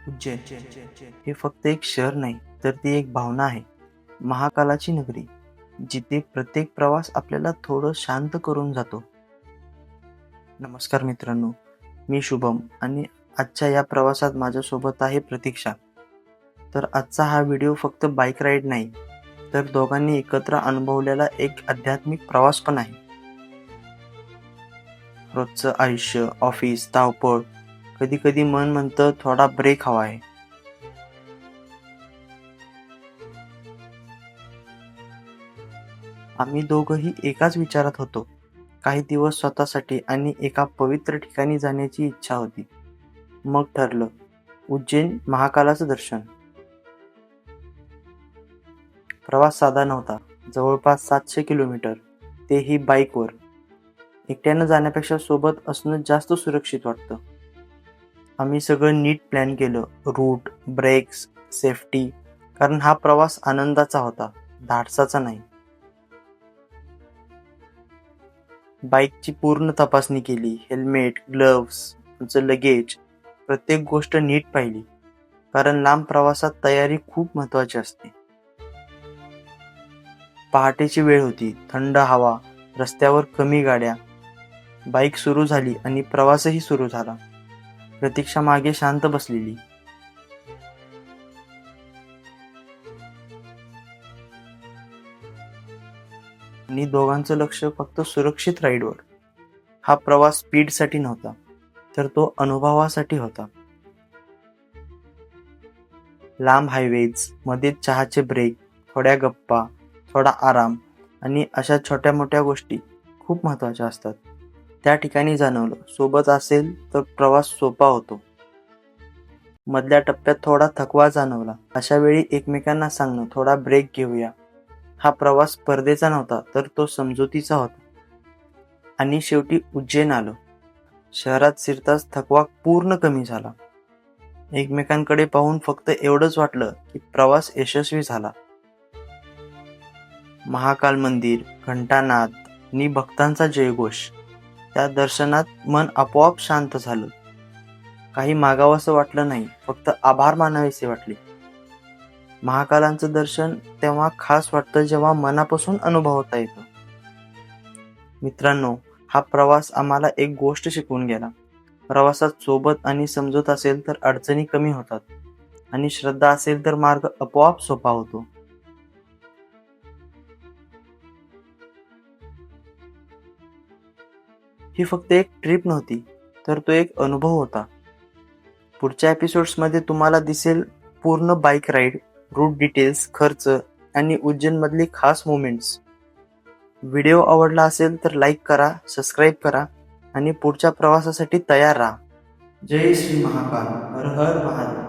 उज्जैन हे फक्त एक शहर नाही, तर ती एक भावना आहे. महाकालाची नगरी, जिथे प्रत्येक प्रवास आपल्याला थोडं शांत करून जातो. नमस्कार मित्रांनो, मी शुभम आणि आजच्या या प्रवासात माझ्यासोबत आहे प्रतीक्षा. तर आजचा हा व्हिडिओ फक्त बाईक राईड नाही, तर दोघांनी एकत्र अनुभवलेला एक आध्यात्मिक प्रवास पण आहे. रोजचं आयुष्य, ऑफिस, धावपळ, कधी कधी मन म्हणतं थोडा ब्रेक हवा आहे. आम्ही दोघंही एकाच विचारात होतो. काही दिवस स्वतःसाठी आणि एका पवित्र ठिकाणी जाण्याची इच्छा होती. मग ठरलं, उज्जैन महाकालाचं दर्शन. प्रवास साधा नव्हता. जवळपास 700 किलोमीटर, तेही बाईकवर. एकट्यानं जाण्यापेक्षा सोबत असणं जास्त सुरक्षित वाटतं. आम्ही सगळं नीट प्लॅन केलं. Route, breaks, safety. कारण हा प्रवास आनंदाचा होता, धाडसाचा नाही. बाईकची पूर्ण तपासणी केली. हेल्मेट, ग्लव्स, आमचं लगेज, प्रत्येक गोष्ट नीट पाहिली. कारण लांब प्रवासात तयारी खूप महत्वाची असते. पहाटेची वेळ होती. थंड हवा, रस्त्यावर कमी गाड्या. बाईक सुरू झाली आणि प्रवासही सुरू झाला. प्रतीक्षा मागे शांत बसलेली. आणि दोघांचं लक्ष फक्त सुरक्षित राईडवर. हा प्रवास स्पीडसाठी नव्हता, तर तो अनुभवासाठी होता. लांब हायवेज, मध्ये चहाचे ब्रेक, थोड्या गप्पा, थोडा आराम आणि अशा छोट्या मोठ्या गोष्टी खूप महत्त्वाच्या असतात. त्या ठिकाणी जाणवलं, सोबत असेल तर प्रवास सोपा होतो. मधल्या टप्प्यात थोडा थकवा जाणवला. अशा वेळी एकमेकांना सांगणं, थोडा ब्रेक घेऊया. हा प्रवास स्पर्धेचा नव्हता, तर तो समजुतीचा होता. आणि शेवटी उज्जैन आलो. शहरात शिरताच थकवा पूर्ण कमी झाला. एकमेकांकडे पाहून फक्त एवढंच वाटलं की प्रवास यशस्वी झाला. महाकाल मंदिर, घंटानाद आणि भक्तांचा जयघोष. त्या दर्शनात मन आपोआप शांत झालं. काही मागावंसं वाटलं नाही, फक्त आभार मानावेसे वाटले. महाकालांचं दर्शन तेव्हा खास वाटतं जेव्हा मनापासून अनुभवता येतं. मित्रांनो, हा प्रवास आम्हाला एक गोष्ट शिकवून गेला. प्रवासात सोबत आणि समजूत असेल तर अडचणी कमी होतात, आणि श्रद्धा असेल तर मार्ग आपोआप सोपा होतो. ही फक्त एक ट्रिप नव्हती, तर तो एक अनुभव होता. पुढच्या एपिसोड्समध्ये तुम्हाला दिसेल पूर्ण बाईक राईड, रूट डिटेल्स, खर्च आणि उज्जैनमधली खास मोमेंट्स. व्हिडिओ आवडला असेल तर लाईक करा, सबस्क्राईब करा आणि पुढच्या प्रवासासाठी तयार राहा. जय श्री महाकाल. हर हर महादेव.